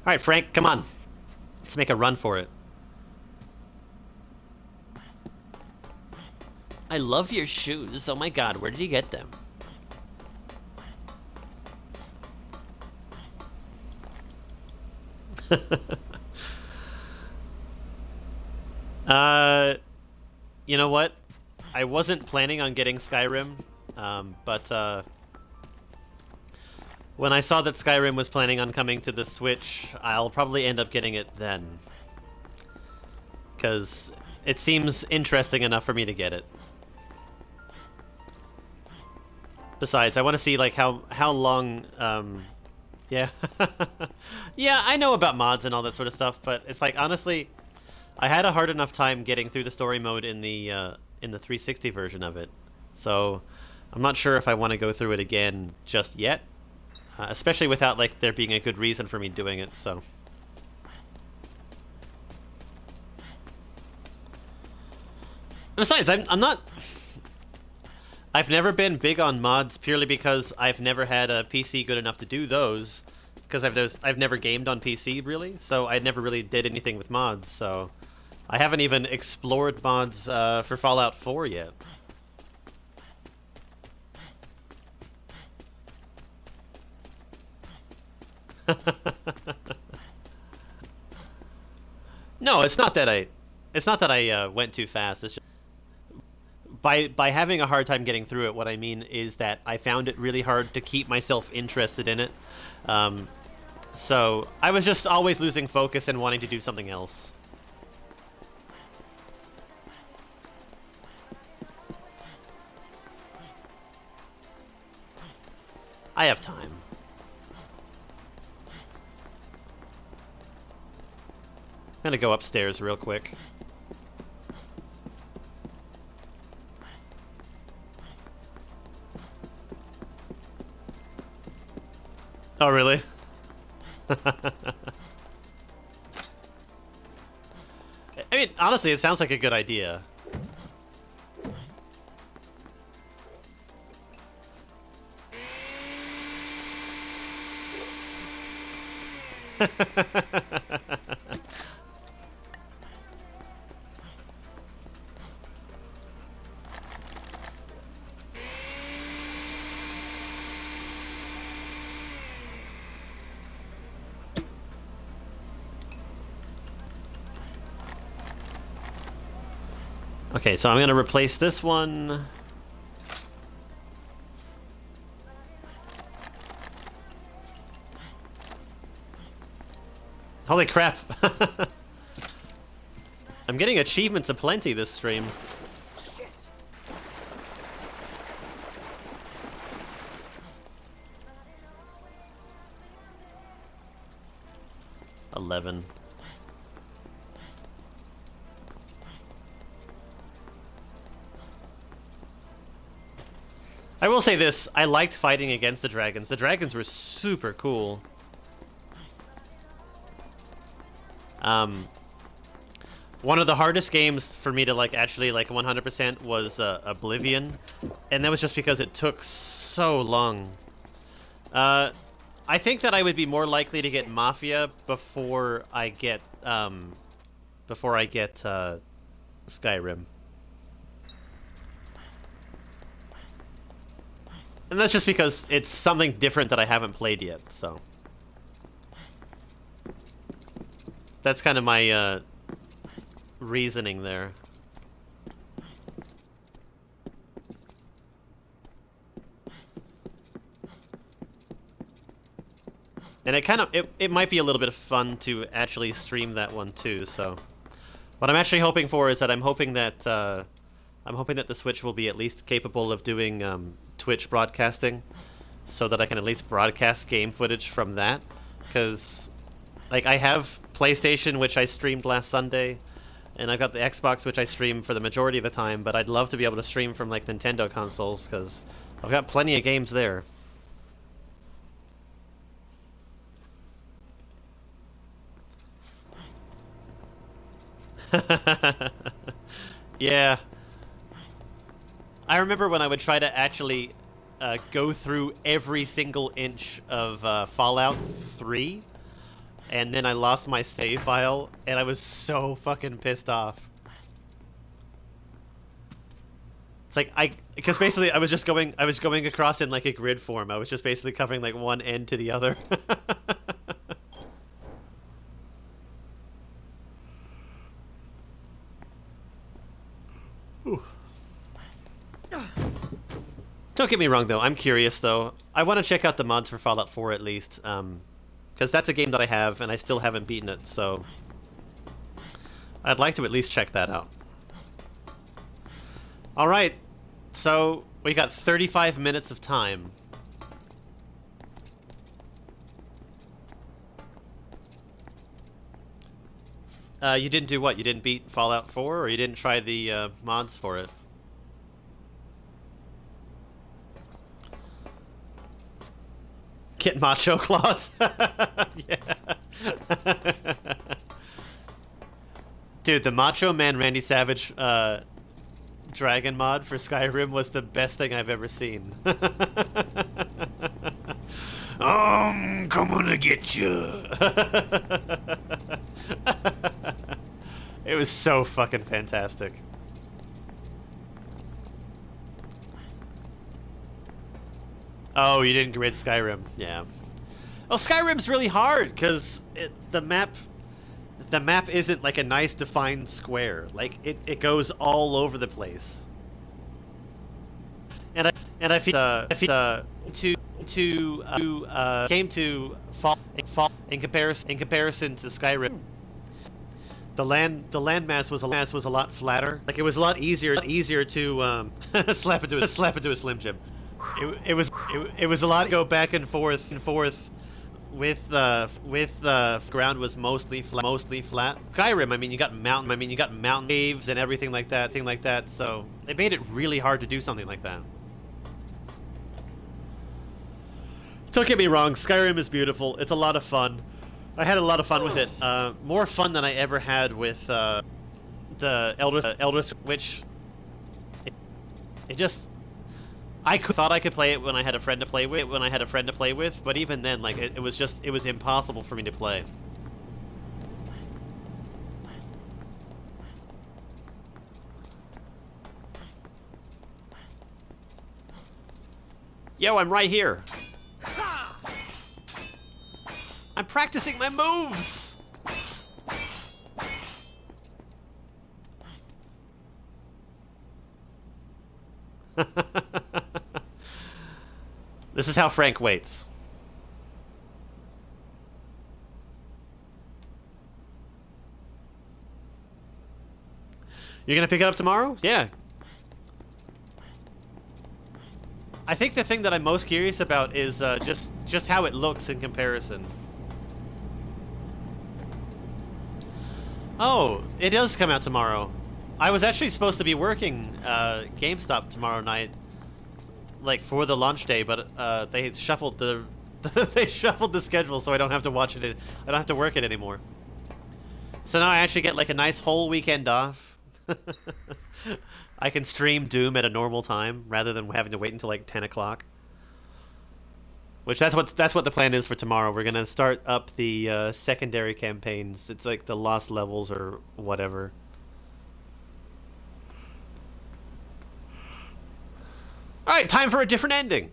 Alright, Frank, come on. Let's make a run for it. I love your shoes. Oh my god, where did you get them? You know what? I wasn't planning on getting Skyrim, but when I saw that Skyrim was planning on coming to the Switch, I'll probably end up getting it then. Because it seems interesting enough for me to get it. Besides, I want to see like how long yeah. Yeah, I know about mods and all that sort of stuff, but it's like honestly, I had a hard enough time getting through the story mode in the 360 version of it. So, I'm not sure if I want to go through it again just yet. Especially without like there being a good reason for me doing it, so. Besides, I'm not... I've never been big on mods purely because I've never had a PC good enough to do those. Because I've never gamed on PC, really, so I never really did anything with mods, so... I haven't even explored mods for Fallout 4 yet. No, it's not that I went too fast. It's just by having a hard time getting through it, what I mean is that I found it really hard to keep myself interested in it. So I was just always losing focus and wanting to do something else. I have time. I'm gonna go upstairs real quick. Oh, really? I mean, honestly, it sounds like a good idea. Okay, so I'm gonna replace this one. Holy crap! I'm getting achievements aplenty this stream. Shit. 11. I will say this, I liked fighting against the dragons. The dragons were super cool. One of the hardest games for me to like actually like 100% was Oblivion, and that was just because it took so long. I think that I would be more likely to get Mafia before I get Skyrim. And that's just because it's something different that I haven't played yet, so. That's kind of my reasoning there. And it might be a little bit of fun to actually stream that one too, so. What I'm actually hoping for is that I'm hoping that the Switch will be at least capable of doing Twitch broadcasting, so that I can at least broadcast game footage from that, because like I have PlayStation, which I streamed last Sunday, and I've got the Xbox, which I stream for the majority of the time, but I'd love to be able to stream from like Nintendo consoles, because I've got plenty of games there. Yeah. I remember when I would try to actually go through every single inch of Fallout 3. and then I lost my save file, and I was so fucking pissed off. It's like because basically I was going across in like a grid form. I was just basically covering like one end to the other. Don't get me wrong though, I'm curious though. I want to check out the mods for Fallout 4 at least, because that's a game that I have and I still haven't beaten it, so I'd like to at least check that out. Alright, so we got 35 minutes of time. You didn't do what? You didn't beat Fallout 4, or you didn't try the mods for it? Get macho claws. Yeah. Dude, the Macho Man Randy Savage Dragon mod for Skyrim was the best thing I've ever seen. I'm coming to get you. It was so fucking fantastic. Oh, you didn't grid Skyrim. Yeah. Well, Skyrim's really hard because the map isn't like a nice defined square. Like it goes all over the place. And I feel came to fall in comparison to Skyrim. The landmass was a lot flatter. Like it was a lot easier to slap into a Slim Jim. It was a lot to go back and forth with ground was mostly flat. Skyrim, I mean, you got mountain caves and everything like that. So they made it really hard to do something like that. Don't get me wrong, Skyrim is beautiful. It's a lot of fun. I had a lot of fun with it. More fun than I ever had with the Elder, which it just. I thought I could play it when I had a friend to play with. But even then, like it was impossible for me to play. Yo, I'm right here. I'm practicing my moves. This is how Frank waits. You're gonna pick it up tomorrow? Yeah. I think the thing that I'm most curious about is just how it looks in comparison. Oh, it does come out tomorrow. I was actually supposed to be working GameStop tomorrow night, like for the launch day, but they shuffled the schedule, so I don't have to watch it. I don't have to work it anymore. So now I actually get like a nice whole weekend off. I can stream Doom at a normal time rather than having to wait until like 10 o'clock. Which that's what the plan is for tomorrow. We're gonna start up the secondary campaigns. It's like the lost levels or whatever. All right, time for a different ending.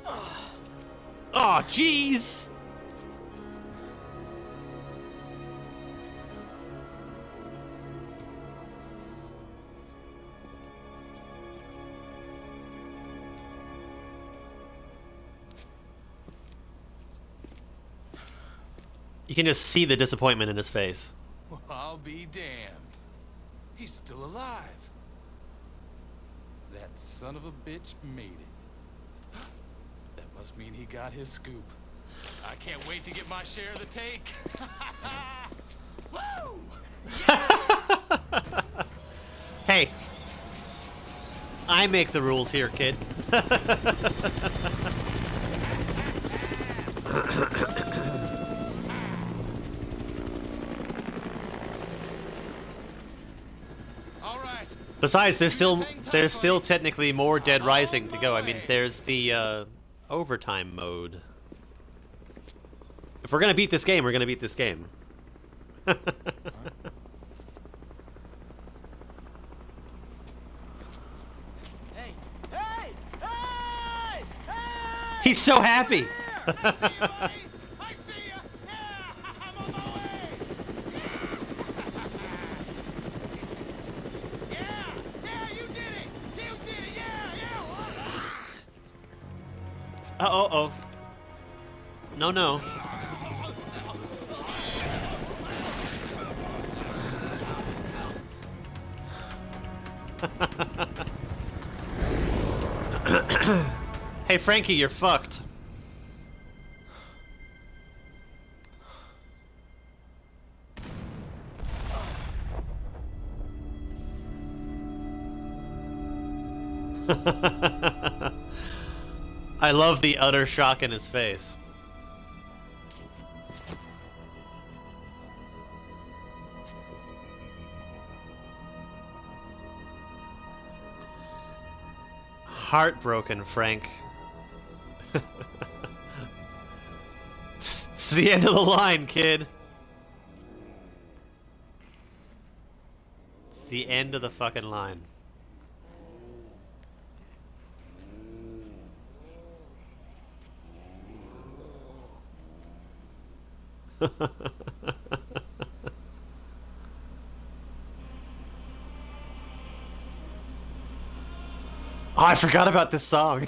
Oh, jeez. You can just see the disappointment in his face. Well, I'll be damned. He's still alive. That son of a bitch made it. That must mean he got his scoop. I can't wait to get my share of the take. Woo! Hey, I make the rules here, kid. Besides, there's still technically more Dead Rising to go. I mean, there's the overtime mode. If we're gonna beat this game, we're gonna beat this game. Hey! Hey! Hey! Hey! He's so happy. I see you, buddy! I see you! Yeah! I'm on my way! Yeah! Yeah! Yeah! You did it! You did it! Yeah! Yeah! Oh. No, no. Hey, Frankie, you're fucked. I love the utter shock in his face. Heartbroken, Frank. It's the end of the line, kid. It's the end of the fucking line. Oh, I forgot about this song.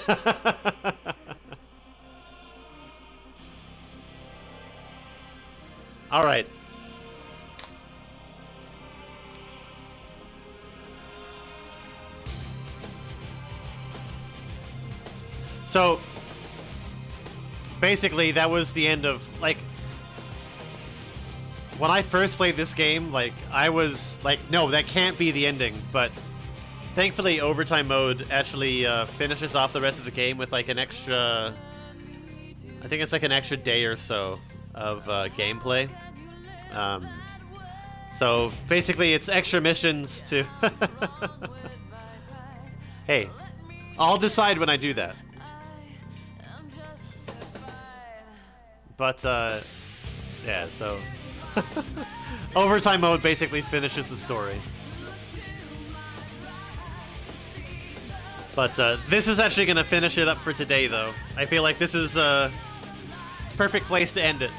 All right. So, basically, that was the end of, like, when I first played this game, like, I was like, no, that can't be the ending, but thankfully, overtime mode actually finishes off the rest of the game with like an extra, I think it's like an extra day or so of gameplay. So basically, it's extra missions to. Hey, I'll decide when I do that. But yeah, so overtime mode basically finishes the story. But this is actually going to finish it up for today, though. I feel like this is a perfect place to end it.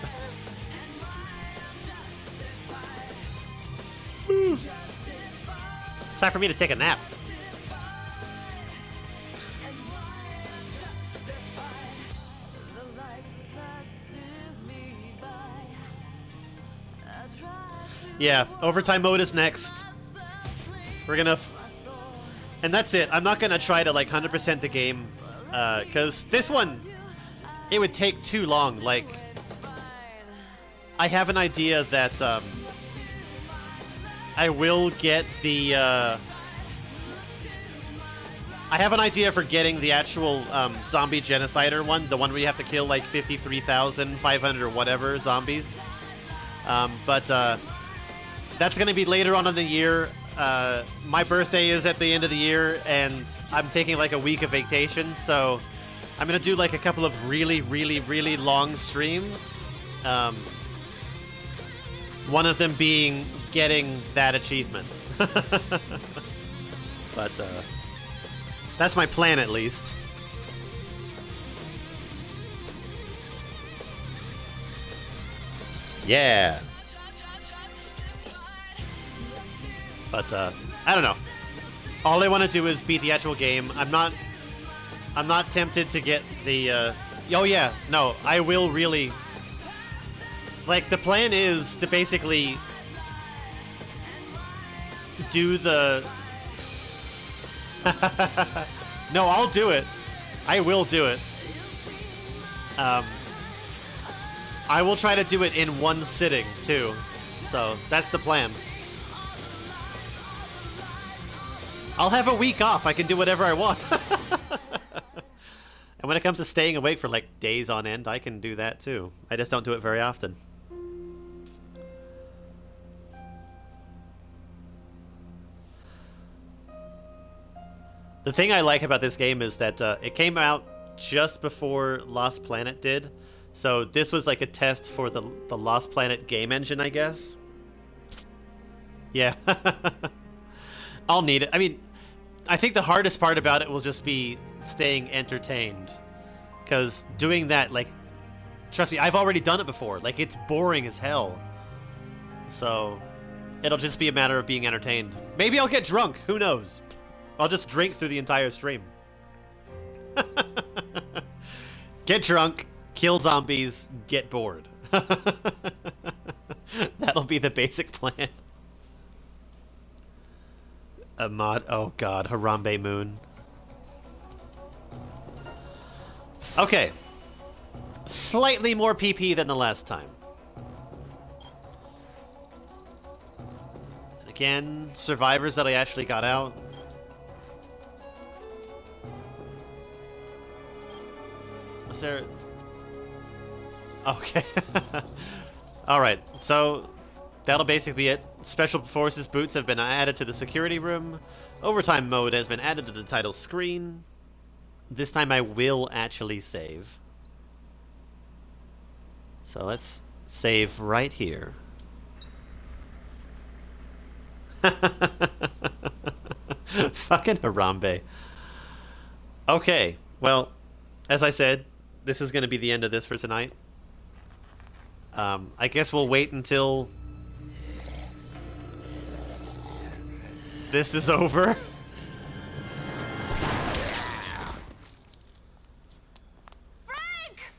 Whew. Time for me to take a nap. Yeah, overtime mode is next. We're gonna... And that's it. I'm not gonna try to like 100% the game, because this one, it would take too long. Like, I have an idea that I will get the. I have an idea for getting the actual zombie genocider one, the one where you have to kill like 53,500 or whatever zombies. But that's gonna be later on in the year. My birthday is at the end of the year, and I'm taking like a week of vacation, so I'm gonna do like a couple of really, really, really long streams. One of them being getting that achievement. But that's my plan, at least. Yeah. But I don't know. All I want to do is beat the actual game. I'm not tempted to get the oh yeah, no, I will really, like, the plan is to basically do the no, I'll do it. I will do it. I will try to do it in one sitting too. So that's the plan. I'll have a week off. I can do whatever I want. And when it comes to staying awake for like days on end, I can do that too. I just don't do it very often. The thing I like about this game is that it came out just before Lost Planet did. So this was like a test for the Lost Planet game engine, I guess. Yeah. I'll need it. I mean, I think the hardest part about it will just be staying entertained. Because doing that, like, trust me, I've already done it before. Like, it's boring as hell. So, it'll just be a matter of being entertained. Maybe I'll get drunk. Who knows? I'll just drink through the entire stream. Get drunk, kill zombies, get bored. That'll be the basic plan. A mod. Oh god, Harambe Moon. Okay. Slightly more PP than the last time. And again, survivors that I actually got out. Was there... Okay. Alright, so that'll basically be it. Special Forces boots have been added to the security room. Overtime mode has been added to the title screen. This time I will actually save. So let's save right here. Fucking Harambe. Okay, well, as I said, this is going to be the end of this for tonight. I guess we'll wait until this is over. Frank!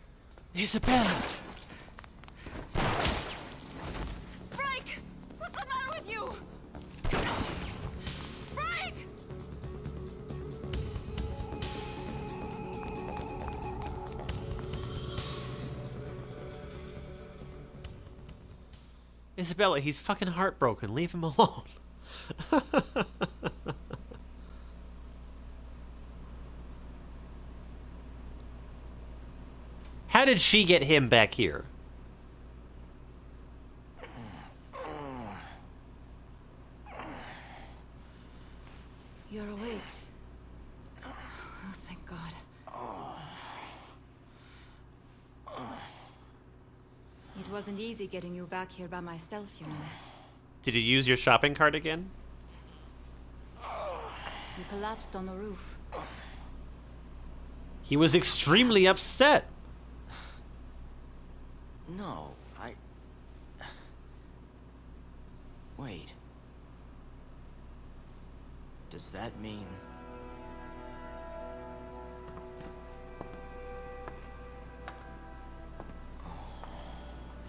Isabella! Frank! What's the matter with you? Frank! Isabella, he's fucking heartbroken. Leave him alone. How did she get him back here? You're awake. Oh, thank God. It wasn't easy getting you back here by myself, you know. Did you use your shopping cart again? You collapsed on the roof. He was extremely upset. No, Wait. Does that mean...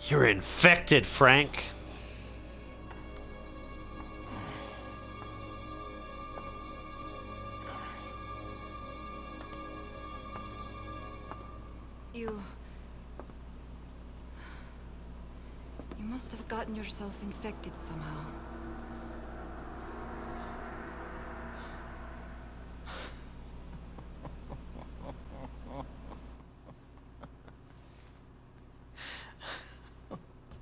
You're infected, Frank. You must have gotten yourself infected somehow.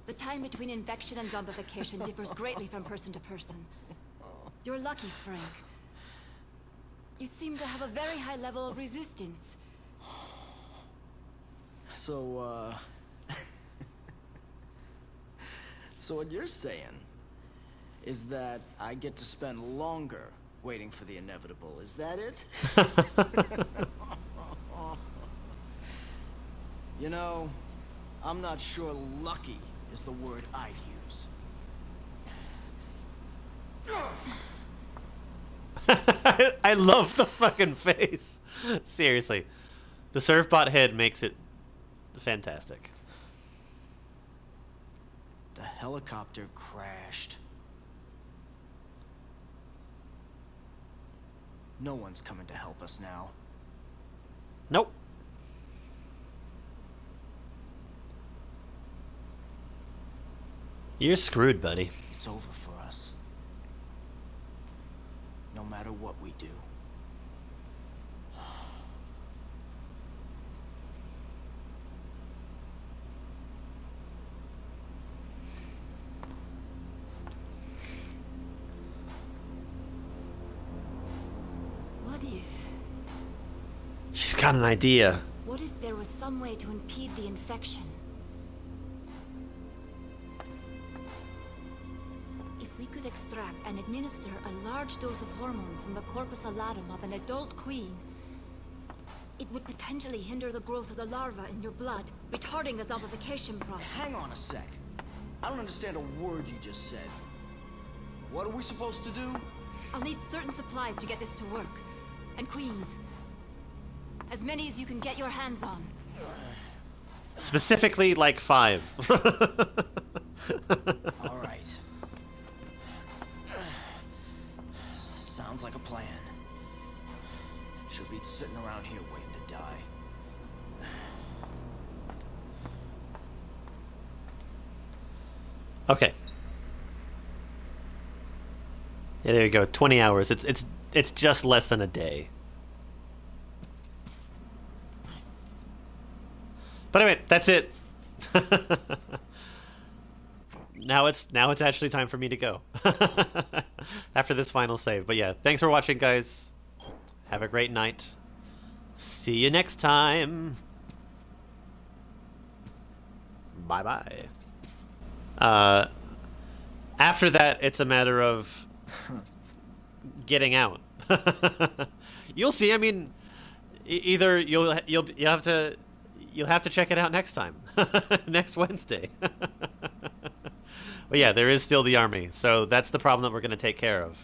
The time between infection and zombification differs greatly from person to person. You're lucky, Frank. You seem to have a very high level of resistance. So, so what you're saying is that I get to spend longer waiting for the inevitable, is that it? You know, I'm not sure lucky is the word I'd use. I love the fucking face. Seriously. The surfbot head makes it fantastic. The helicopter crashed. No one's coming to help us now. Nope. You're screwed, buddy. It's over for us. No matter what we do. What if? She's got an idea. What What if there was some way to impede the infection? If we could extract and administer a large dose of hormones from the corpus allatum of an adult queen, it would potentially hinder the growth of the larva in your blood, retarding the zombification process. Hang on a sec. I don't understand a word you just said. What are we supposed to do? I'll need certain supplies to get this to work. And queens. As many as you can get your hands on. Specifically, like 5. All right. Sounds like a plan. She'll be sitting around here waiting to die. Okay. Yeah, there you go. 20 hours. It's just less than a day. But anyway, that's it. Now it's actually time for me to go. After this final save. But yeah, thanks for watching, guys. Have a great night. See you next time. Bye-bye. After that, it's a matter of getting out. You'll see. I mean, either you'll have to check it out next time, next Wednesday. But yeah, there is still the army, so that's the problem that we're going to take care of.